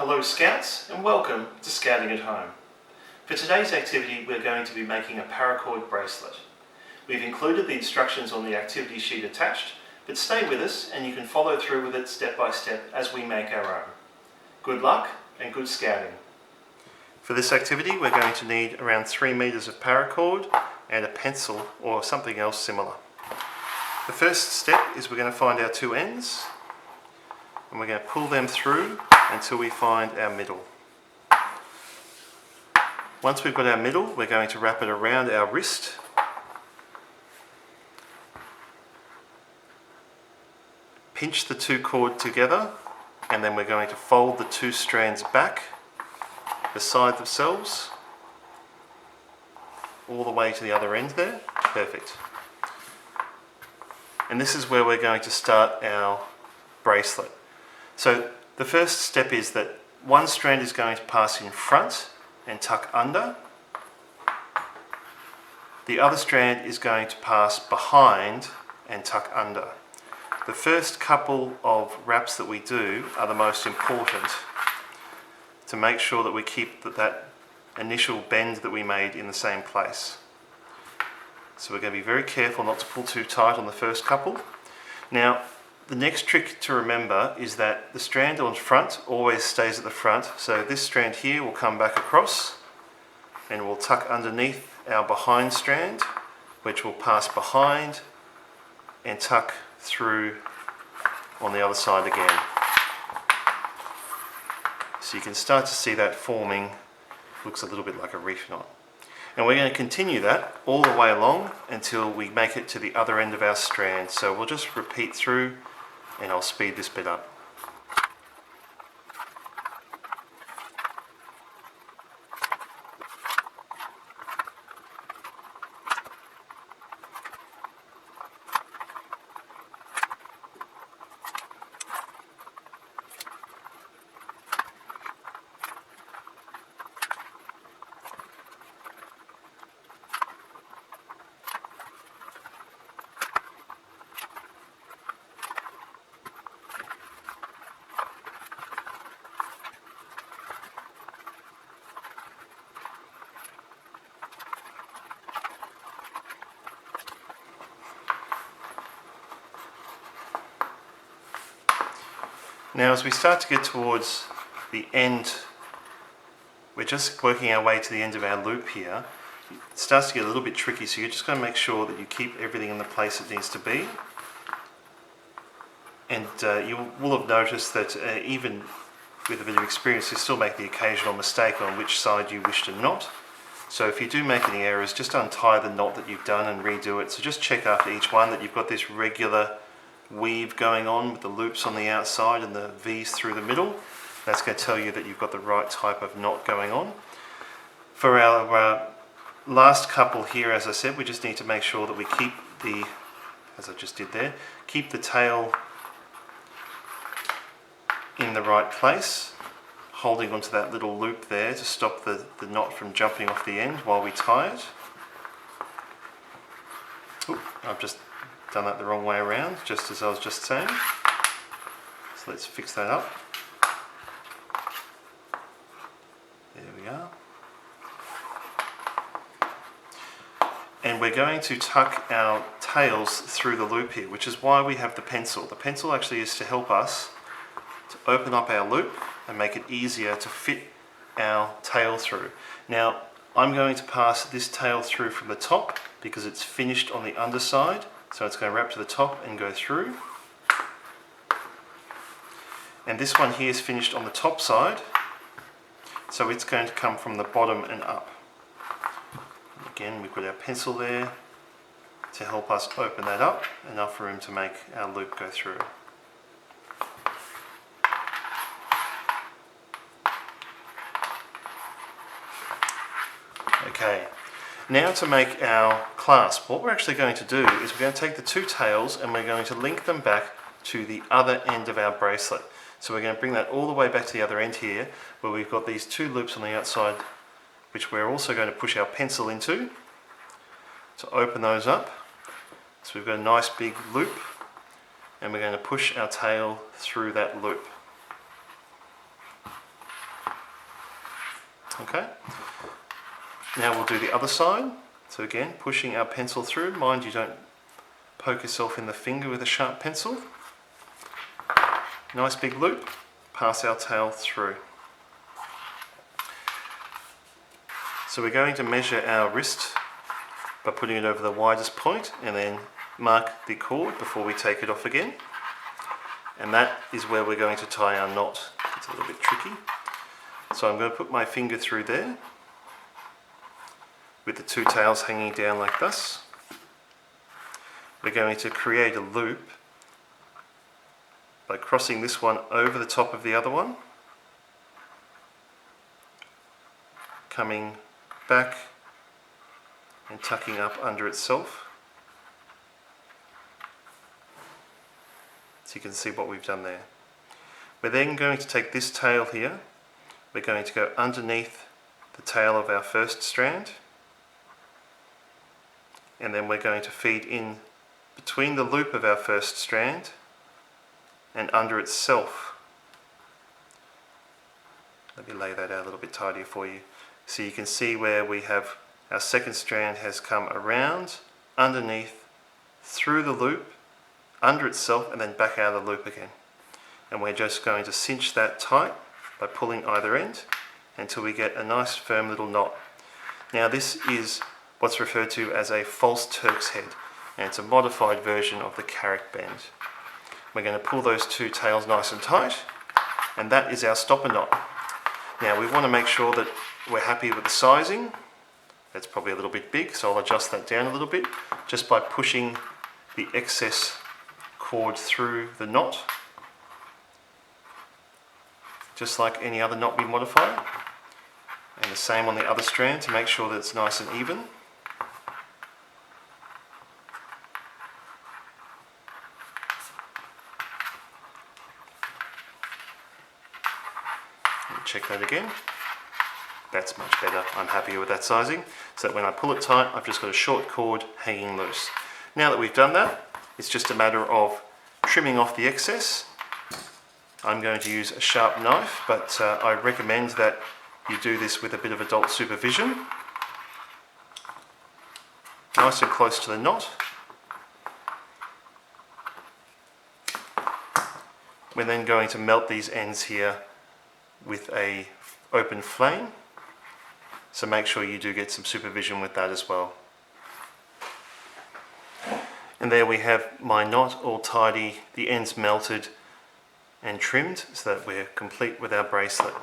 Hello Scouts and welcome to Scouting at Home. For today's activity we're going to be making a paracord bracelet. We've included the instructions on the activity sheet attached, but stay with us and you can follow through with it step by step as we make our own. Good luck and good scouting. For this activity we're going to need around 3 meters of paracord and a pencil or something else similar. The first step is we're going to find our two ends and we're going to pull them through until we find our middle. Once we've got our middle, we're going to wrap it around our wrist. Pinch the two cord together and then we're going to fold the two strands back beside themselves all the way to the other end there. Perfect. And this is where we're going to start our bracelet. So the first step is that one strand is going to pass in front and tuck under. The other strand is going to pass behind and tuck under. The first couple of wraps that we do are the most important to make sure that we keep that initial bend that we made in the same place. So we're going to be very careful not to pull too tight on the first couple. Now, the next trick to remember is that the strand on front always stays at the front. So this strand here will come back across and will tuck underneath our behind strand, which will pass behind and tuck through on the other side again. So you can start to see that forming, looks a little bit like a reef knot. And we're going to continue that all the way along until we make it to the other end of our strand. So we'll just repeat through and I'll speed this bit up. Now as we start to get towards the end, we're just working our way to the end of our loop here. It starts to get a little bit tricky, so you're just going to make sure that you keep everything in the place it needs to be. And you will have noticed that even with a bit of experience, you still make the occasional mistake on which side you wish to knot. So if you do make any errors, just untie the knot that you've done and redo it. So just check after each one that you've got this regular weave going on with the loops on the outside and the V's through the middle. That's going to tell you that you've got the right type of knot going on. For our last couple here, as I said, we just need to make sure that we keep the, as I just did there, keep the tail in the right place, holding onto that little loop there to stop the knot from jumping off the end while we tie it. Oop, I've just done that the wrong way around, just as I was just saying. So let's fix that up. There we are. And we're going to tuck our tails through the loop here, which is why we have the pencil. The pencil actually is to help us to open up our loop and make it easier to fit our tail through. Now, I'm going to pass this tail through from the top because it's finished on the underside. So it's going to wrap to the top and go through. And this one here is finished on the top side, so it's going to come from the bottom and up. Again, we've got our pencil there to help us open that up, enough room to make our loop go through. Okay. Now to make our clasp, what we're actually going to do is we're going to take the two tails and we're going to link them back to the other end of our bracelet. So we're going to bring that all the way back to the other end here, where we've got these two loops on the outside, which we're also going to push our pencil into to open those up. So we've got a nice big loop and we're going to push our tail through that loop. Okay. Now we'll do the other side. So again, pushing our pencil through. Mind you don't poke yourself in the finger with a sharp pencil. Nice big loop. Pass our tail through. So we're going to measure our wrist by putting it over the widest point and then mark the cord before we take it off again. And that is where we're going to tie our knot. It's a little bit tricky. So I'm going to put my finger through there with the two tails hanging down like this. We're going to create a loop by crossing this one over the top of the other one, coming back and tucking up under itself. So you can see what we've done there. We're then going to take this tail here, we're going to go underneath the tail of our first strand, and then we're going to feed in between the loop of our first strand and under itself. Let me lay that out a little bit tidier for you. So you can see where we have our second strand has come around, underneath, through the loop, under itself, and then back out of the loop again. And we're just going to cinch that tight by pulling either end until we get a nice firm little knot. Now this is what's referred to as a false Turk's head, and it's a modified version of the carrick bend. We're going to pull those two tails nice and tight, and that is our stopper knot. Now we want to make sure that we're happy with the sizing. That's probably a little bit big, so I'll adjust that down a little bit just by pushing the excess cord through the knot, just like any other knot we modify. And the same on the other strand to make sure that it's nice and even. Check that again. That's much better. I'm happier with that sizing. So that when I pull it tight, I've just got a short cord hanging loose. Now that we've done that, it's just a matter of trimming off the excess. I'm going to use a sharp knife, but I recommend that you do this with a bit of adult supervision. Nice and close to the knot. We're then going to melt these ends here with a open flame, so make sure you do get some supervision with that as well. And there we have my knot all tidy, the ends melted and trimmed so that we're complete with our bracelet.